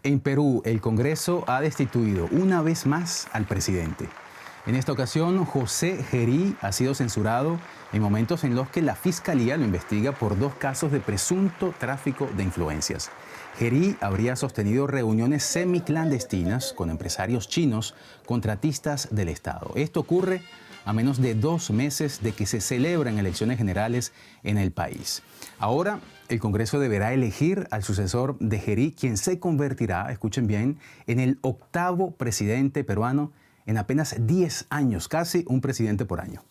En Perú, el Congreso ha destituido una vez más al presidente. En esta ocasión, José Gerí ha sido censurado en momentos en los que la Fiscalía lo investiga por 2 casos de presunto tráfico de influencias. Gerí habría sostenido reuniones semiclandestinas con empresarios chinos, contratistas del Estado. Esto ocurre a menos de 2 meses de que se celebran elecciones generales en el país. Ahora, el Congreso deberá elegir al sucesor de Gerí, quien se convertirá, escuchen bien, en el 8º presidente peruano en apenas 10 años, casi un presidente por año.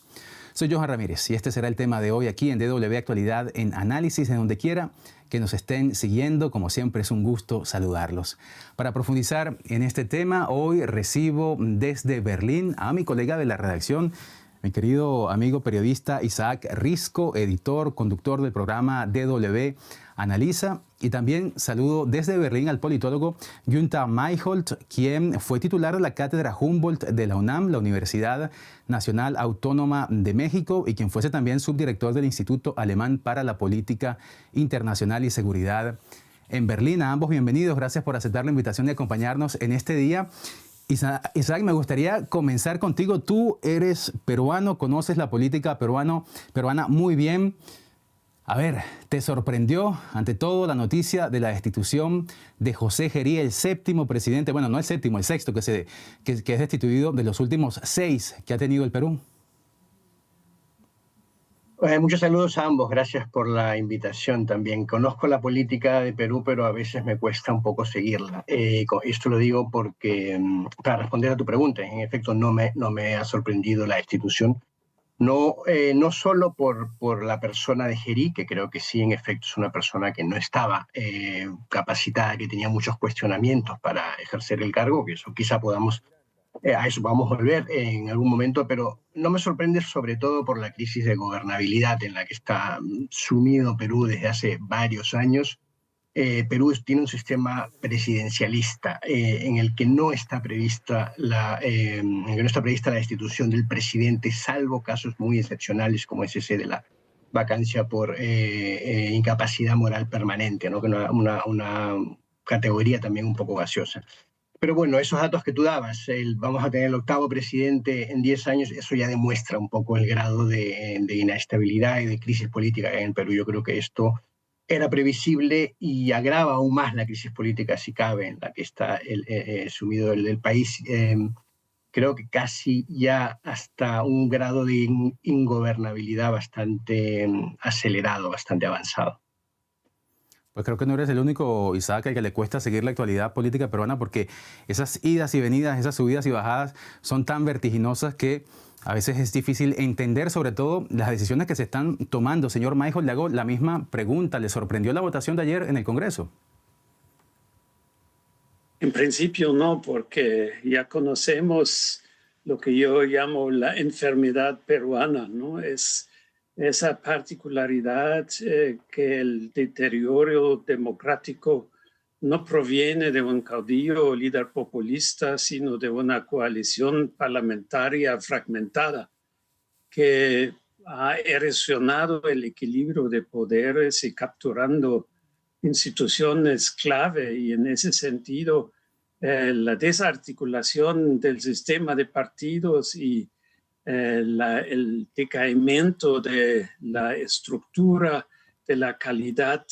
Soy Johan Ramírez y este será el tema de hoy aquí en DW Actualidad en Análisis, en donde quiera que nos estén siguiendo. Como siempre, es un gusto saludarlos. Para profundizar en este tema, hoy recibo desde Berlín a mi colega de la redacción, mi querido amigo periodista Isaac Risco, editor, conductor del programa DW Analiza. Y también saludo desde Berlín al politólogo Günther Mayholt, quien fue titular de la cátedra Humboldt de la UNAM, la Universidad Nacional Autónoma de México, y quien fuese también subdirector del Instituto Alemán para la Política Internacional y Seguridad en Berlín. A ambos bienvenidos, gracias por aceptar la invitación y acompañarnos en este día. Isaac, me gustaría comenzar contigo. Tú eres peruano, conoces la política peruana muy bien. A ver, ¿te sorprendió ante todo la noticia de la destitución de José Gerí, el 7º presidente, bueno, no el 7º, el 6º, que es destituido de los últimos 6 que ha tenido el Perú? Muchos saludos a ambos, gracias por la invitación también. Conozco la política de Perú, pero a veces me cuesta un poco seguirla. Esto lo digo porque, para responder a tu pregunta, en efecto no me ha sorprendido la destitución. No solo por la persona de Gerí, que creo que sí, en efecto, es una persona que no estaba capacitada, que tenía muchos cuestionamientos para ejercer el cargo, que eso quizá podamos, a eso vamos a volver en algún momento, pero no me sorprende sobre todo por la crisis de gobernabilidad en la que está sumido Perú desde hace varios años. Perú tiene un sistema presidencialista en el que no está prevista la destitución del presidente, salvo casos muy excepcionales como es ese de la vacancia por incapacidad moral permanente, ¿no? Que una categoría también un poco gaseosa. Pero bueno, esos datos que tú dabas, vamos a tener el 8º presidente en 10 años, eso ya demuestra un poco el grado de inestabilidad y de crisis política en Perú. Yo creo que esto era previsible y agrava aún más la crisis política, si cabe, en la que está sumido el país. Creo que casi ya hasta un grado de ingobernabilidad bastante acelerado, bastante avanzado. Pues creo que no eres el único, Isaac, al que le cuesta seguir la actualidad política peruana, porque esas idas y venidas, esas subidas y bajadas son tan vertiginosas que a veces es difícil entender, sobre todo, las decisiones que se están tomando. Señor Mayholt, le hago la misma pregunta. ¿Le sorprendió la votación de ayer en el Congreso? En principio no, porque ya conocemos lo que yo llamo la enfermedad peruana, ¿no? Es esa particularidad que el deterioro democrático no proviene de un caudillo o líder populista, sino de una coalición parlamentaria fragmentada que ha erosionado el equilibrio de poderes y capturando instituciones clave. Y en ese sentido, la desarticulación del sistema de partidos y el decaimiento de la estructura, de la calidad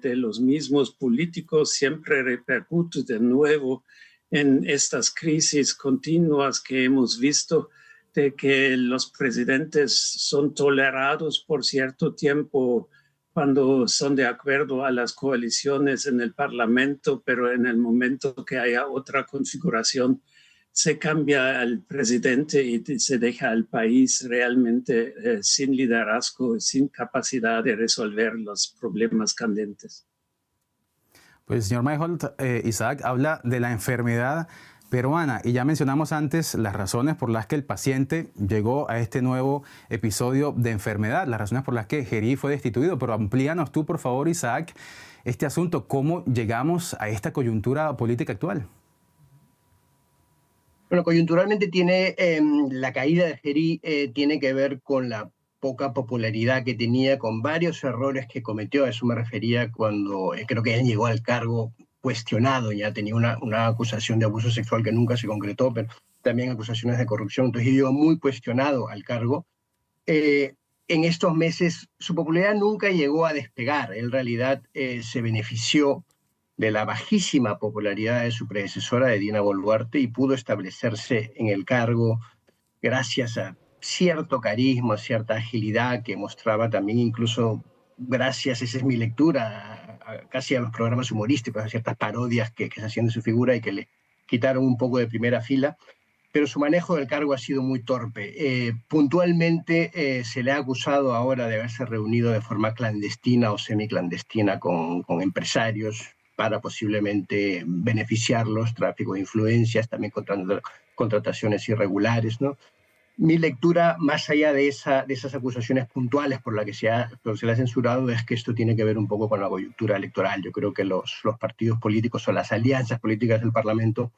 de los mismos políticos siempre repercute de nuevo en estas crisis continuas que hemos visto, de que los presidentes son tolerados por cierto tiempo cuando son de acuerdo a las coaliciones en el Parlamento, pero en el momento que haya otra configuración se cambia al presidente y se deja al país realmente sin liderazgo, sin capacidad de resolver los problemas candentes. Pues, señor Mayholt, Isaac habla de la enfermedad peruana y ya mencionamos antes las razones por las que el paciente llegó a este nuevo episodio de enfermedad, las razones por las que Gerí fue destituido, pero amplíanos tú, por favor, Isaac, este asunto, ¿cómo llegamos a esta coyuntura política actual? Bueno, coyunturalmente la caída de Gerí tiene que ver con la poca popularidad que tenía, con varios errores que cometió. A eso me refería cuando creo que él llegó al cargo cuestionado, ya tenía una acusación de abuso sexual que nunca se concretó, pero también acusaciones de corrupción, entonces llegó muy cuestionado al cargo. En estos meses su popularidad nunca llegó a despegar, en realidad se benefició de la bajísima popularidad de su predecesora, de Dina Boluarte, y pudo establecerse en el cargo gracias a cierto carisma, cierta agilidad que mostraba también, incluso gracias, esa es mi lectura, casi a los programas humorísticos, a ciertas parodias que se hacían de su figura y que le quitaron un poco de primera fila, pero su manejo del cargo ha sido muy torpe. Puntualmente se le ha acusado ahora de haberse reunido de forma clandestina o semiclandestina con empresarios para posiblemente beneficiarlos, tráfico de influencias, también contrataciones irregulares, ¿no? Mi lectura, más allá de esas acusaciones puntuales por las que se le ha censurado, es que esto tiene que ver un poco con la coyuntura electoral. Yo creo que los partidos políticos o las alianzas políticas del Parlamento,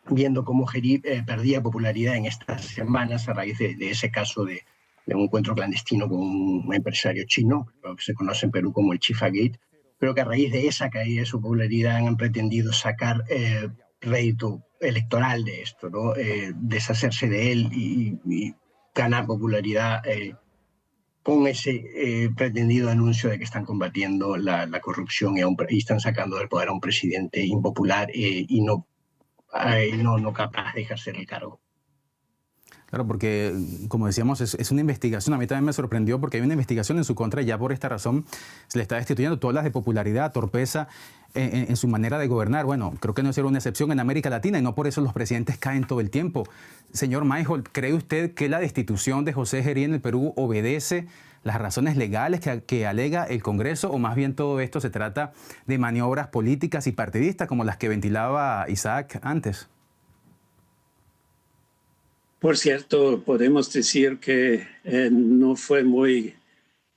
viendo cómo Geri perdía popularidad en estas semanas a raíz de ese caso de un encuentro clandestino con un empresario chino, lo que se conoce en Perú como el Chifagate, creo que a raíz de esa caída de su popularidad han pretendido sacar rédito electoral de esto, ¿no? Deshacerse de él y ganar popularidad con ese pretendido anuncio de que están combatiendo la corrupción y están sacando del poder a un presidente impopular y no capaz de ejercer el cargo. Claro, porque, como decíamos, es una investigación. A mí también me sorprendió porque hay una investigación en su contra y ya por esta razón se le está destituyendo. Todas las de popularidad, torpeza en su manera de gobernar. Bueno, creo que no será una excepción en América Latina y no por eso los presidentes caen todo el tiempo. Señor Mayholt, ¿cree usted que la destitución de José Gerí en el Perú obedece las razones legales que alega el Congreso, o más bien todo esto se trata de maniobras políticas y partidistas como las que ventilaba Isaac antes? Por cierto, podemos decir que no fue muy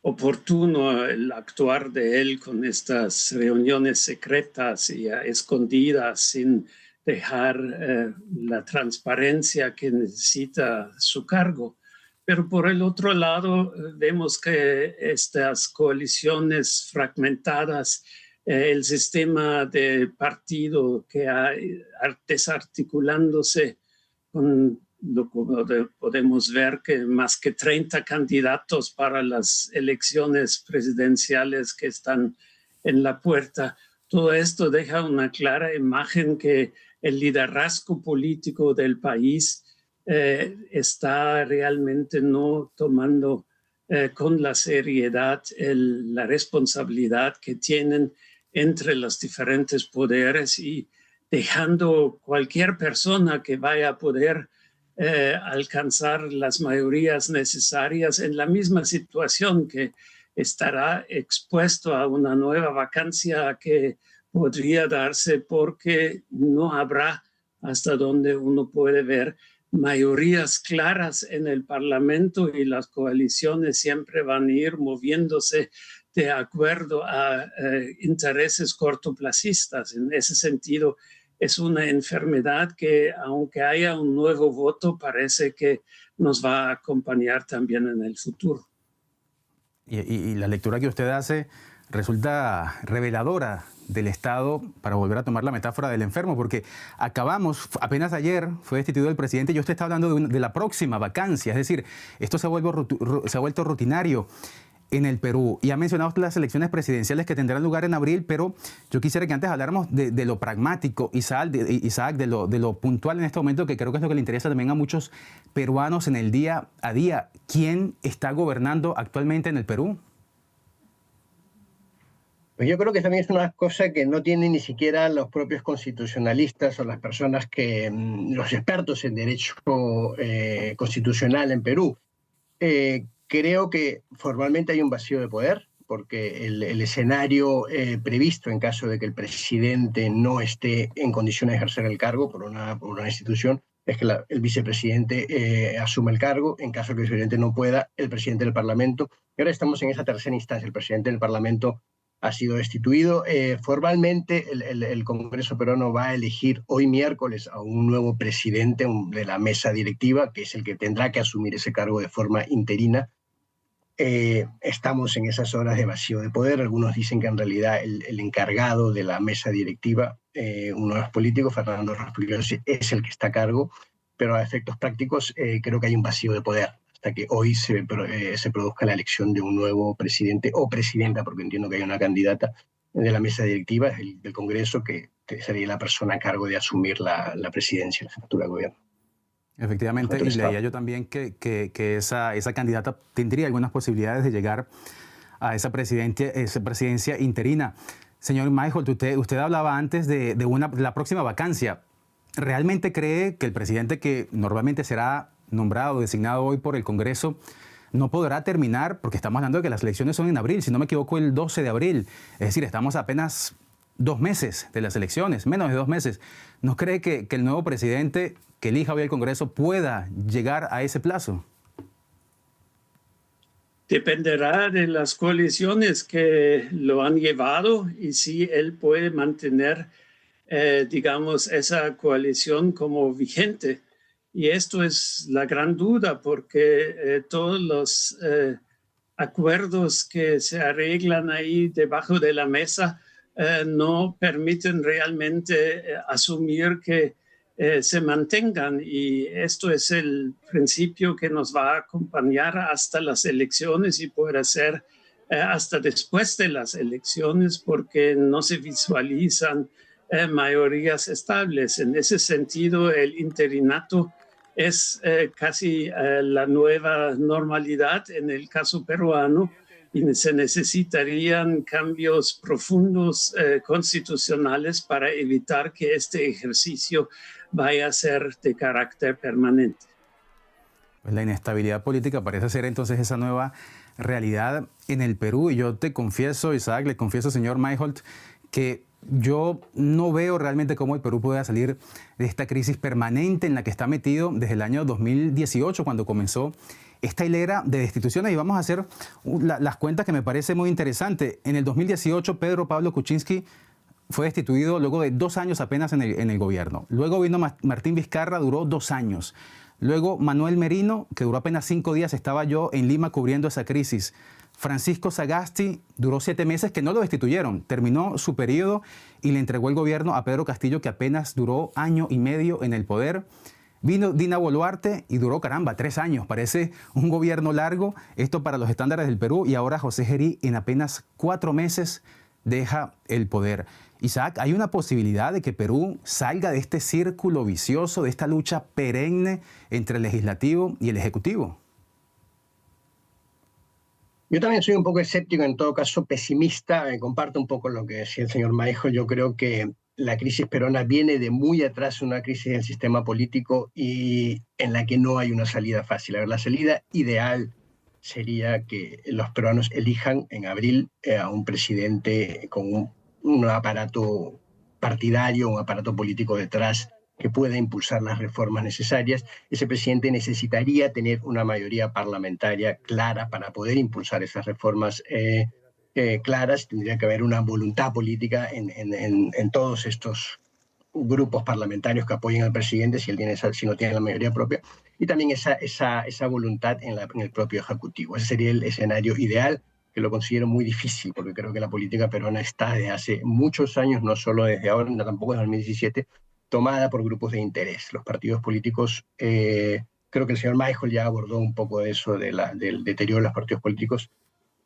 oportuno el actuar de él con estas reuniones secretas y escondidas sin dejar la transparencia que necesita su cargo. Pero por el otro lado, vemos que estas coaliciones fragmentadas, el sistema de partido que hay desarticulándose con podemos ver que más que 30 candidatos para las elecciones presidenciales que están en la puerta. Todo esto deja una clara imagen que el liderazgo político del país está realmente no tomando con la seriedad la responsabilidad que tienen entre los diferentes poderes y dejando cualquier persona que vaya a poder alcanzar las mayorías necesarias en la misma situación, que estará expuesto a una nueva vacancia que podría darse porque no habrá, hasta donde uno puede ver, mayorías claras en el Parlamento y las coaliciones siempre van a ir moviéndose de acuerdo a intereses cortoplacistas. En ese sentido, es una enfermedad que, aunque haya un nuevo voto, parece que nos va a acompañar también en el futuro. Y la lectura que usted hace resulta reveladora del estado, para volver a tomar la metáfora del enfermo, porque apenas ayer fue destituido el presidente y usted está hablando de la próxima vacancia. Es decir, esto se ha vuelto rutinario en el Perú. Y ha mencionado las elecciones presidenciales que tendrán lugar en abril, pero yo quisiera que antes habláramos de lo pragmático, Isaac, de lo puntual en este momento, que creo que es lo que le interesa también a muchos peruanos en el día a día. ¿Quién está gobernando actualmente en el Perú? Pues yo creo que también es una cosa que no tienen ni siquiera los propios constitucionalistas o las personas los expertos en derecho constitucional en Perú. Creo que formalmente hay un vacío de poder, porque el escenario previsto en caso de que el presidente no esté en condiciones de ejercer el cargo por una institución es que el vicepresidente asume el cargo. En caso de que el presidente no pueda, el presidente del Parlamento. Y ahora estamos en esa tercera instancia. El presidente del Parlamento ha sido destituido. Formalmente, el Congreso peruano va a elegir hoy miércoles a un nuevo presidente de la mesa directiva, que es el que tendrá que asumir ese cargo de forma interina. Estamos en esas horas de vacío de poder. Algunos dicen que en realidad el encargado de la mesa directiva, uno de los políticos, Fernando Raspigossi, es el que está a cargo, pero a efectos prácticos creo que hay un vacío de poder hasta que hoy se produzca la elección de un nuevo presidente o presidenta, porque entiendo que hay una candidata de la mesa directiva del Congreso que sería la persona a cargo de asumir la presidencia, la jefatura de gobierno. Efectivamente, y leía yo también que esa candidata tendría algunas posibilidades de llegar a esa presidencia interina. Señor Mayholt, usted hablaba antes de la próxima vacancia. ¿Realmente cree que el presidente que normalmente será nombrado, designado hoy por el Congreso, no podrá terminar? Porque estamos hablando de que las elecciones son en abril, si no me equivoco, el 12 de abril. Es decir, estamos apenas 2 meses de las elecciones, menos de 2 meses. ¿No cree que el nuevo presidente que elija hoy el Congreso pueda llegar a ese plazo? Dependerá de las coaliciones que lo han llevado y si él puede mantener, digamos, esa coalición como vigente. Y esto es la gran duda, porque todos los acuerdos que se arreglan ahí debajo de la mesa no permiten realmente asumir que se mantengan, y esto es el principio que nos va a acompañar hasta las elecciones y puede ser hasta después de las elecciones, porque no se visualizan mayorías estables. En ese sentido, el interinato es casi la nueva normalidad en el caso peruano, y se necesitarían cambios profundos constitucionales para evitar que este ejercicio vaya a ser de carácter permanente. Pues la inestabilidad política parece ser entonces esa nueva realidad en el Perú. Y yo te confieso, Isaac, le confieso, señor Mayholt, que yo no veo realmente cómo el Perú pueda salir de esta crisis permanente en la que está metido desde el año 2018, cuando comenzó esta hilera de destituciones. Y vamos a hacer las cuentas que me parece muy interesante. En el 2018, Pedro Pablo Kuczynski fue destituido luego de 2 años apenas en el gobierno. Luego vino Martín Vizcarra, duró 2 años. Luego Manuel Merino, que duró apenas 5 días, estaba yo en Lima cubriendo esa crisis. Francisco Sagasti duró 7 meses, que no lo destituyeron, terminó su periodo y le entregó el gobierno a Pedro Castillo, que apenas duró 1 año y medio en el poder. Vino Dina Boluarte y duró, 3 años. Parece un gobierno largo, esto para los estándares del Perú. Y ahora José Gerí en apenas 4 meses deja el poder. Isaac, ¿hay una posibilidad de que Perú salga de este círculo vicioso, de esta lucha perenne entre el legislativo y el ejecutivo? Yo también soy un poco escéptico, en todo caso pesimista. Comparto un poco lo que decía el señor Mayholt. Yo creo que la crisis peruana viene de muy atrás, una crisis del sistema político y en la que no hay una salida fácil. A ver, la salida ideal sería que los peruanos elijan en abril a un presidente con un aparato partidario, un aparato político detrás que pueda impulsar las reformas necesarias. Ese presidente necesitaría tener una mayoría parlamentaria clara para poder impulsar esas reformas claras. Tendría que haber una voluntad política en todos estos grupos parlamentarios que apoyen al presidente si no tiene la mayoría propia, y también esa voluntad en el propio Ejecutivo. Ese sería el escenario ideal, que lo considero muy difícil, porque creo que la política peruana está desde hace muchos años, no solo desde ahora, tampoco desde 2017, tomada por grupos de interés. Los partidos políticos, creo que el señor Mayholt ya abordó un poco de eso, del deterioro de los partidos políticos.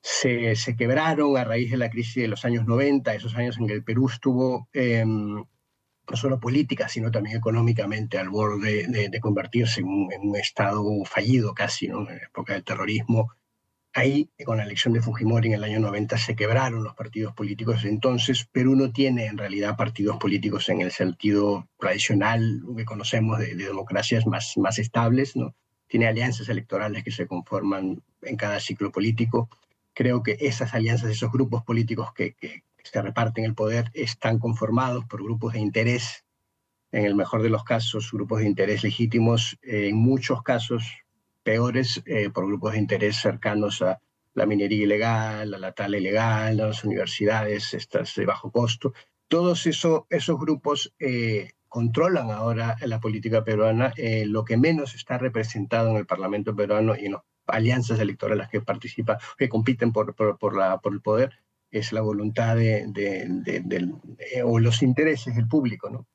Se quebraron a raíz de la crisis de los años 90, esos años en que el Perú estuvo no solo política, sino también económicamente al borde de convertirse en un estado fallido casi, ¿no? En la época del terrorismo. Ahí, con la elección de Fujimori en el año 90, se quebraron los partidos políticos. Entonces, Perú no tiene en realidad partidos políticos en el sentido tradicional que conocemos de democracias más estables, ¿no? Tiene alianzas electorales que se conforman en cada ciclo político. Creo que esas alianzas, esos grupos políticos que se reparten el poder, están conformados por grupos de interés, en el mejor de los casos, grupos de interés legítimos, en muchos casos peores, por grupos de interés cercanos a la minería ilegal, a la tala ilegal, a las universidades, estas de bajo costo. Todos esos grupos controlan ahora la política peruana. Lo que menos está representado en el Parlamento peruano y en los alianzas electorales que participan, que compiten por el poder, es la voluntad o los intereses del público, ¿no?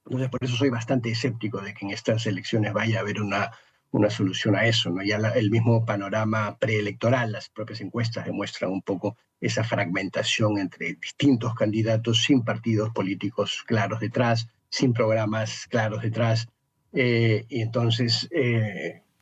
Entonces, por eso soy bastante escéptico de que en estas elecciones vaya a haber una solución a eso, ¿no? Ya el mismo panorama preelectoral, las propias encuestas demuestran un poco esa fragmentación entre distintos candidatos sin partidos políticos claros detrás, sin programas claros detrás. Y entonces,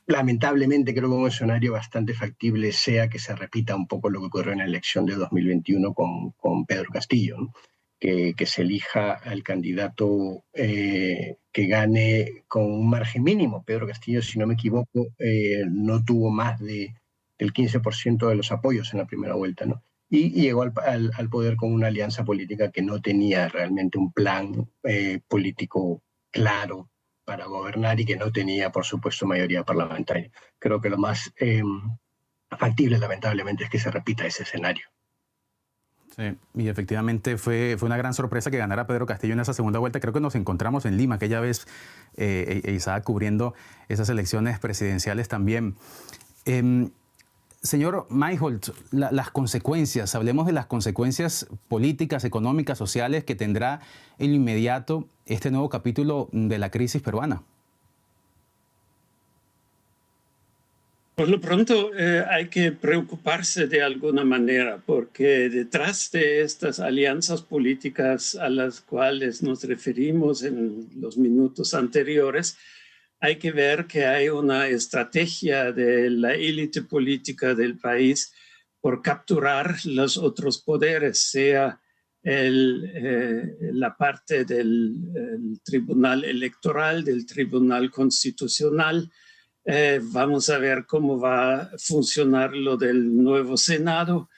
lamentablemente, creo que un escenario bastante factible sea que se repita un poco lo que ocurrió en la elección de 2021 con Pedro Castillo, ¿no? Que se elija al candidato que gane con un margen mínimo. Pedro Castillo, si no me equivoco, no tuvo más del 15% de los apoyos en la primera vuelta, ¿no? Y llegó al poder con una alianza política que no tenía realmente un plan político claro para gobernar y que no tenía, por supuesto, mayoría parlamentaria. Creo que lo más factible, lamentablemente, es que se repita ese escenario. Sí, y efectivamente fue una gran sorpresa que ganara Pedro Castillo en esa segunda vuelta. Creo que nos encontramos en Lima aquella vez, Isaac, cubriendo esas elecciones presidenciales también. Señor Mayholt, las consecuencias, hablemos de las consecuencias políticas, económicas, sociales que tendrá en lo inmediato este nuevo capítulo de la crisis peruana. Por lo pronto hay que preocuparse de alguna manera, porque detrás de estas alianzas políticas a las cuales nos referimos en los minutos anteriores, hay que ver que hay una estrategia de la élite política del país por capturar los otros poderes, sea la parte del Tribunal Electoral, del Tribunal Constitucional. Vamos a ver cómo va a funcionar lo del nuevo Senado.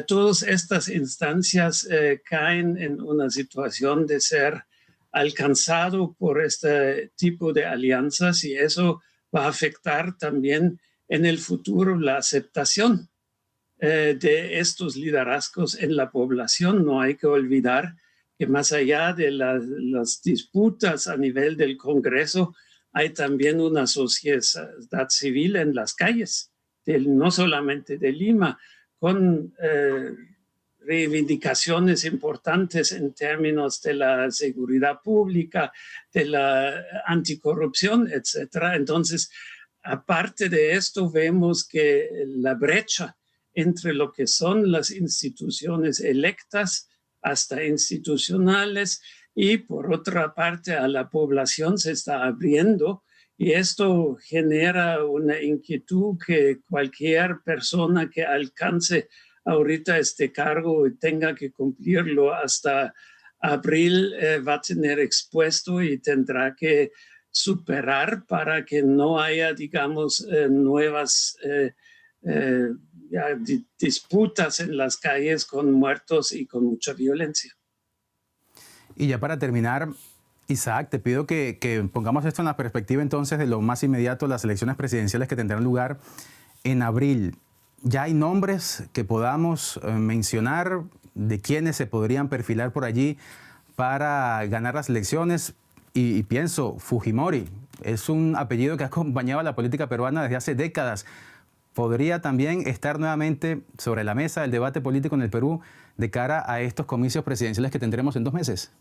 Todas estas instancias caen en una situación de ser alcanzado por este tipo de alianzas y eso va a afectar también en el futuro la aceptación de estos liderazgos en la población. No hay que olvidar que más allá de las disputas a nivel del Congreso, hay también una sociedad civil en las calles, no solamente de Lima, con reivindicaciones importantes en términos de la seguridad pública, de la anticorrupción, etc. Entonces, aparte de esto, vemos que la brecha entre lo que son las instituciones electas hasta institucionales y por otra parte a la población se está abriendo y esto genera una inquietud que cualquier persona que alcance ahorita este cargo y tenga que cumplirlo hasta abril va a tener expuesto y tendrá que superar para que no haya, digamos, nuevas disputas en las calles con muertos y con mucha violencia. Y ya para terminar, Isaac, te pido que pongamos esto en la perspectiva entonces de lo más inmediato, las elecciones presidenciales que tendrán lugar en abril. ¿Ya hay nombres que podamos mencionar de quienes se podrían perfilar por allí para ganar las elecciones? Y pienso, Fujimori es un apellido que ha acompañado a la política peruana desde hace décadas. ¿Podría también estar nuevamente sobre la mesa del debate político en el Perú de cara a estos comicios presidenciales que tendremos en 2 meses?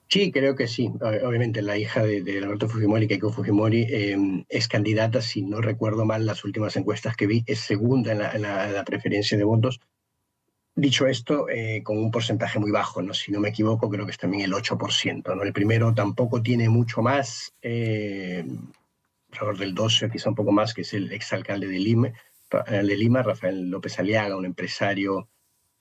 Sí, creo que sí. Obviamente la hija de Alberto Fujimori, Keiko Fujimori, es candidata, si no recuerdo mal, las últimas encuestas que vi, es segunda en la preferencia de votos. Dicho esto, con un porcentaje muy bajo, ¿no? Si no me equivoco, creo que es también el 8%, ¿no? El primero tampoco tiene mucho más, alrededor del 12, quizá un poco más, que es el exalcalde de Lima, Rafael López Aliaga, un empresario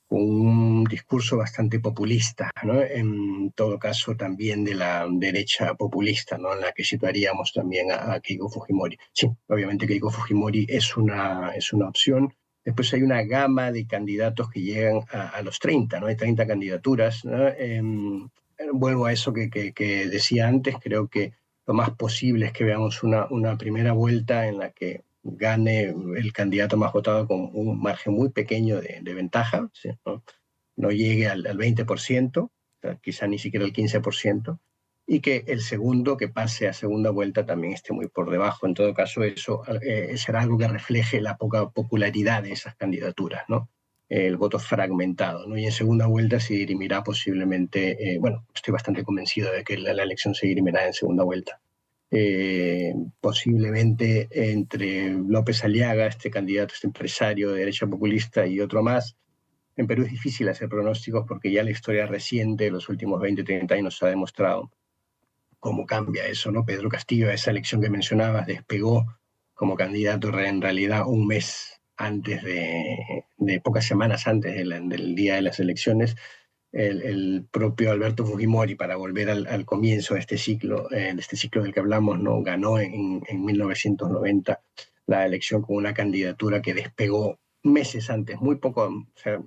con un discurso bastante populista, ¿no? En todo caso también de la derecha populista, ¿no? En la que situaríamos también a Keiko Fujimori. Sí, obviamente Keiko Fujimori es una opción. Después hay una gama de candidatos que llegan a los 30, ¿no? Hay 30 candidaturas, ¿no? Vuelvo a eso que decía antes, creo que lo más posible es que veamos una primera vuelta en la que gane el candidato más votado con un margen muy pequeño de ventaja, ¿sí? No llegue al 20%, quizá ni siquiera al 15%, y que el segundo que pase a segunda vuelta también esté muy por debajo. En todo caso, eso será algo que refleje la poca popularidad de esas candidaturas, ¿no? El voto fragmentado, ¿no? Y en segunda vuelta se dirimirá posiblemente, bueno, estoy bastante convencido de que la elección se dirimirá en segunda vuelta. Posiblemente entre López Aliaga, este candidato, este empresario de derecha populista, y otro más. En Perú es difícil hacer pronósticos porque ya la historia reciente de los últimos 20, 30 años ha demostrado cómo cambia eso, ¿no? Pedro Castillo, esa elección que mencionabas, despegó como candidato en realidad un mes antes de pocas semanas antes del día de las elecciones. El propio Alberto Fujimori, para volver al comienzo de este ciclo del que hablamos, ¿no? Ganó en 1990 la elección con una candidatura que despegó meses antes, muy poco, o sea,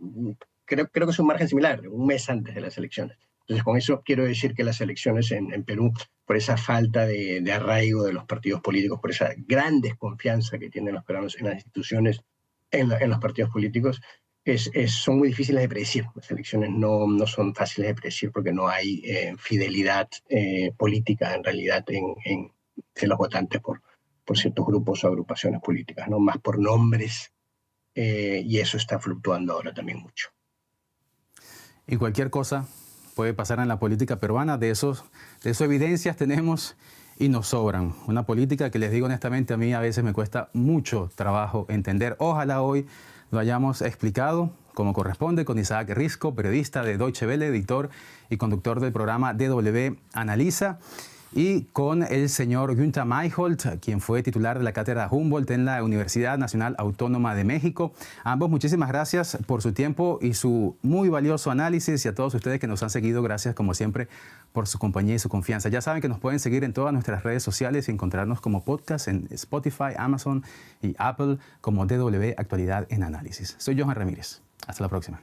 creo que es un margen similar, un mes antes de las elecciones. Entonces, con eso quiero decir que las elecciones en Perú, por esa falta de arraigo de los partidos políticos, por esa gran desconfianza que tienen los peruanos en las instituciones, en los partidos políticos, son muy difíciles de predecir. Las elecciones no son fáciles de predecir porque no hay fidelidad política en realidad en los votantes por ciertos grupos o agrupaciones políticas, ¿no? Más por nombres, y eso está fluctuando ahora también mucho. Y cualquier cosa puede pasar en la política peruana, de eso evidencias tenemos y nos sobran. Una política que, les digo honestamente, a mí a veces me cuesta mucho trabajo entender. Ojalá hoy lo hayamos explicado como corresponde con Isaac Risco, periodista de Deutsche Welle, editor y conductor del programa DW Analiza, y con el señor Günther Mayholt, quien fue titular de la cátedra Humboldt en la Universidad Nacional Autónoma de México. Ambos, muchísimas gracias por su tiempo y su muy valioso análisis, y a todos ustedes que nos han seguido, gracias como siempre por su compañía y su confianza. Ya saben que nos pueden seguir en todas nuestras redes sociales y encontrarnos como podcast en Spotify, Amazon y Apple como DW Actualidad en Análisis. Soy Johan Ramírez. Hasta la próxima.